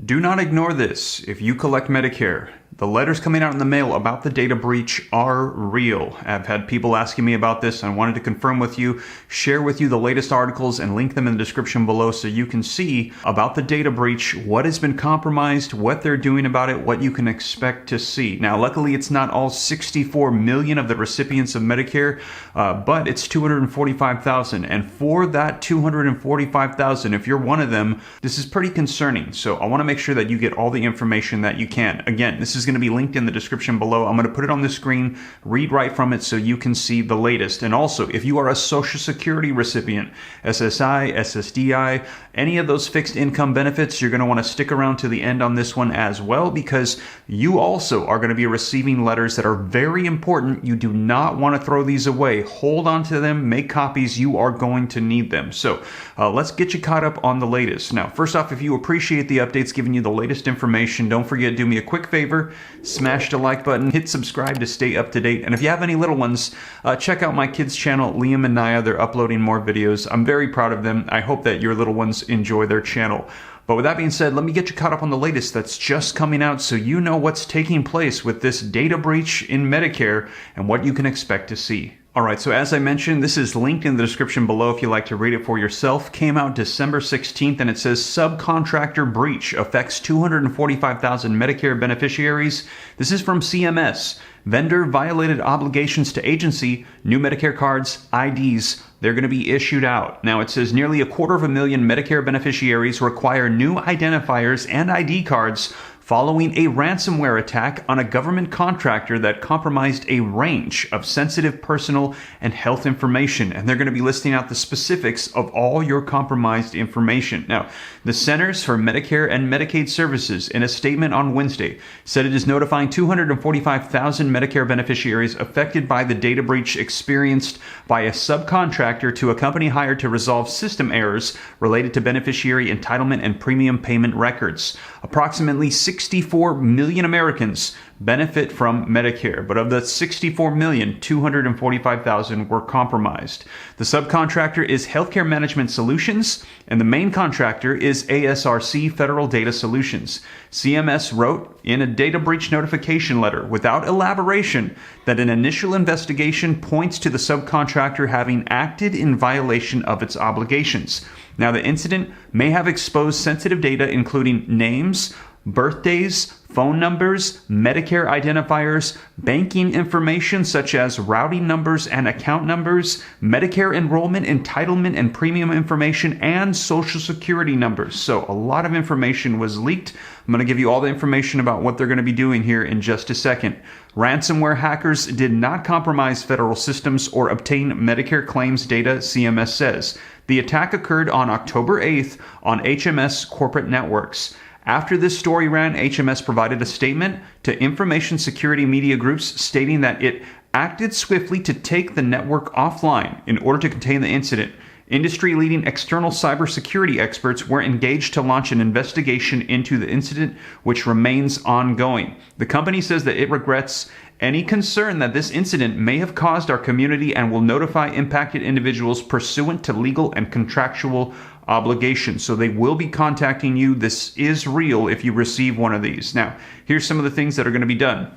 Do not ignore this. If you collect Medicare, the letters coming out in the mail about the data breach are real. I've had people asking me about this and I wanted to confirm with you, share with you the latest articles and link them in the description below so you can see about the data breach, what has been compromised, what they're doing about it, what you can expect to see. Now, luckily, it's not all 64 million of the recipients of Medicare, but it's 245,000. And for that 245,000, if you're one of them, this is pretty concerning. So I want to make sure that you get all the information that you can. Again, this is going to be linked in the description below. I'm going to put it on the screen, read right from it so you can see the latest. And also, if you are a Social Security recipient, SSI, SSDI, any of those fixed income benefits, you're going to want to stick around to the end on this one as well, because you also are going to be receiving letters that are very important. You do not want to throw these away. Hold on to them, make copies. You are going to need them. So let's get you caught up on the latest. Now, first off, if you appreciate the updates giving you the latest information, don't forget, do me a quick favor. Smash the like button, hit subscribe to stay up to date. And if you have any little ones, check out my kids' channel, Liam and Naya. They're uploading more videos. I'm very proud of them. I hope that your little ones enjoy their channel. But with that being said, let me get you caught up on the latest that's just coming out so you know what's taking place with this data breach in Medicare and what you can expect to see. Alright, so as I mentioned, this is linked in the description below if you'd like to read it for yourself. Came out December 16th and it says subcontractor breach affects 245,000 Medicare beneficiaries. This is from CMS. Vendor violated obligations to agency. New Medicare cards, IDs, they're going to be issued out. Now it says nearly 250,000 Medicare beneficiaries require new identifiers and ID cards following a ransomware attack on a government contractor that compromised a range of sensitive personal and health information. And they're going to be listing out the specifics of all your compromised information. Now, the Centers for Medicare and Medicaid Services, in a statement on Wednesday, said it is notifying 245,000 Medicare beneficiaries affected by the data breach experienced by a subcontractor to a company hired to resolve system errors related to beneficiary entitlement and premium payment records. Approximately 64 million Americans benefit from Medicare, but of the 64 million, 245,000 were compromised. The subcontractor is Healthcare Management Solutions, and the main contractor is ASRC Federal Data Solutions. CMS wrote in a data breach notification letter, without elaboration, that an initial investigation points to the subcontractor having acted in violation of its obligations. Now, the incident may have exposed sensitive data, including names, birthdays, phone numbers, Medicare identifiers, banking information such as routing numbers and account numbers, Medicare enrollment, entitlement, and premium information, and Social Security numbers. So a lot of information was leaked. I'm going to give you all the information about what they're going to be doing here in just a second. Ransomware hackers did not compromise federal systems or obtain Medicare claims data, CMS says. The attack occurred on October 8th on HMS corporate networks. After this story ran, HMS provided a statement to information security media groups stating that it acted swiftly to take the network offline in order to contain the incident. Industry-leading external cybersecurity experts were engaged to launch an investigation into the incident, which remains ongoing. The company says that it regrets any concern that this incident may have caused our community and will notify impacted individuals pursuant to legal and contractual obligations. So they will be contacting you. This is real if you receive one of these. Now, here's some of the things that are going to be done.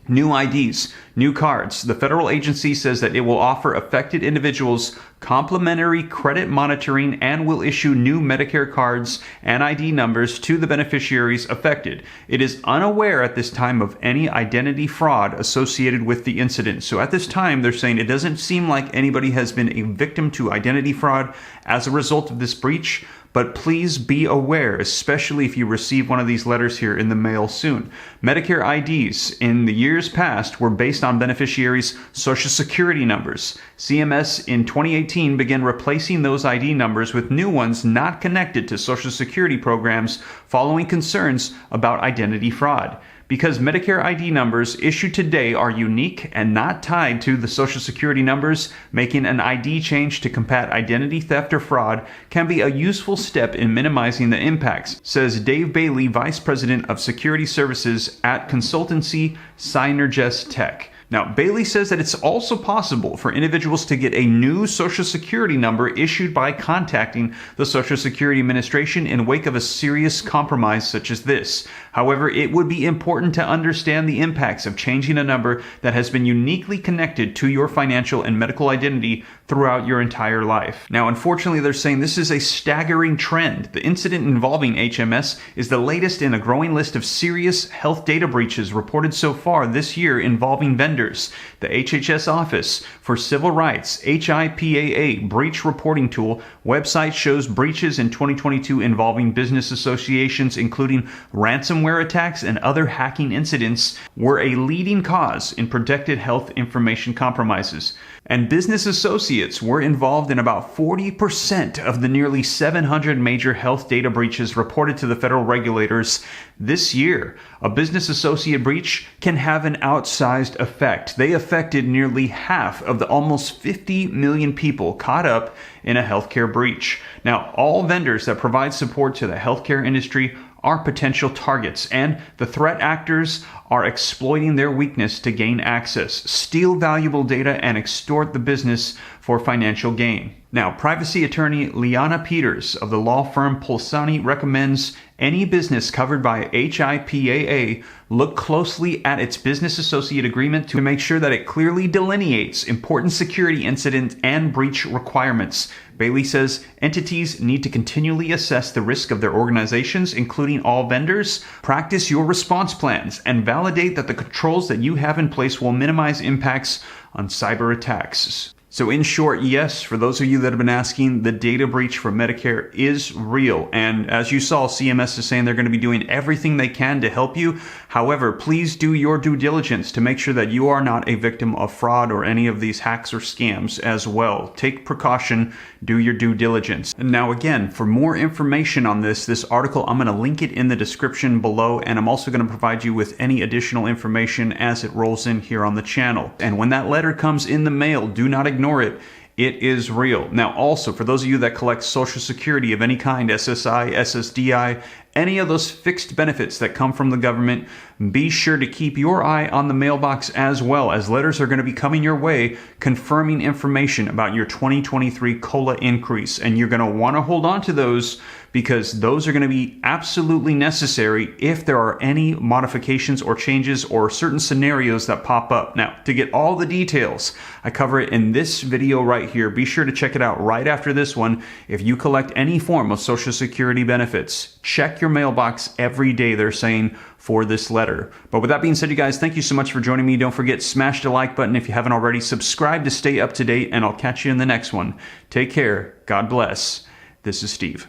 New IDs, new cards. The federal agency says that it will offer affected individuals complimentary credit monitoring and will issue new Medicare cards and ID numbers to the beneficiaries affected. It is unaware at this time of any identity fraud associated with the incident. So at this time, they're saying it doesn't seem like anybody has been a victim to identity fraud as a result of this breach. But please be aware, especially if you receive one of these letters here in the mail soon. Medicare IDs in the years past were based on beneficiaries' Social Security numbers. CMS in 2018 began replacing those ID numbers with new ones not connected to Social Security programs following concerns about identity fraud. Because Medicare ID numbers issued today are unique and not tied to the Social Security numbers, making an ID change to combat identity theft or fraud can be a useful step in minimizing the impacts, says Dave Bailey, Vice President of Security Services at consultancy Synergist Tech. Now, Bailey says that it's also possible for individuals to get a new Social Security number issued by contacting the Social Security Administration in wake of a serious compromise such as this. However, it would be important to understand the impacts of changing a number that has been uniquely connected to your financial and medical identity throughout your entire life. Now, unfortunately, they're saying this is a staggering trend. The incident involving HMS is the latest in a growing list of serious health data breaches reported so far this year involving vendors. The HHS Office for Civil Rights HIPAA breach reporting tool website shows breaches in 2022 involving business associations, including ransomware attacks and other hacking incidents, were a leading cause in protected health information compromises. And business associates were involved in about 40% of the nearly 700 major health data breaches reported to the federal regulators this year. A business associate breach can have an outsized effect. They affected nearly half of the almost 50 million people caught up in a healthcare breach. Now, all vendors that provide support to the healthcare industry are potential targets, and the threat actors are exploiting their weakness to gain access, steal valuable data, and extort the business for financial gain. Now, privacy attorney Liana Peters of the law firm Polsani recommends any business covered by HIPAA look closely at its business associate agreement to make sure that it clearly delineates important security incident and breach requirements. Bailey says entities need to continually assess the risk of their organizations, including all vendors, practice your response plans, and validate that the controls that you have in place will minimize impacts on cyber attacks. So in short, yes, for those of you that have been asking, the data breach for Medicare is real. And as you saw, CMS is saying they're going to be doing everything they can to help you. However, please do your due diligence to make sure that you are not a victim of fraud or any of these hacks or scams as well. Take precaution, do your due diligence. And now again, for more information on this article, I'm going to link it in the description below, and I'm also going to provide you with any additional information as it rolls in here on the channel. And when that letter comes in the mail, do not ignore it. It is real. Now, also, for those of you that collect Social Security of any kind, SSI, SSDI, any of those fixed benefits that come from the government, be sure to keep your eye on the mailbox as well, as letters are going to be coming your way confirming information about your 2023 COLA increase. And you're going to want to hold on to those because those are going to be absolutely necessary if there are any modifications or changes or certain scenarios that pop up. Now, to get all the details, I cover it in this video right here. Be sure to check it out right after this one. If you collect any form of Social Security benefits, check your mailbox every day, they're saying, for this letter. But with that being said, you guys, thank you so much for joining me. Don't forget, smash the like button if you haven't already. Subscribe to stay up to date, and I'll catch you in the next one. Take care. God bless. This is Steve.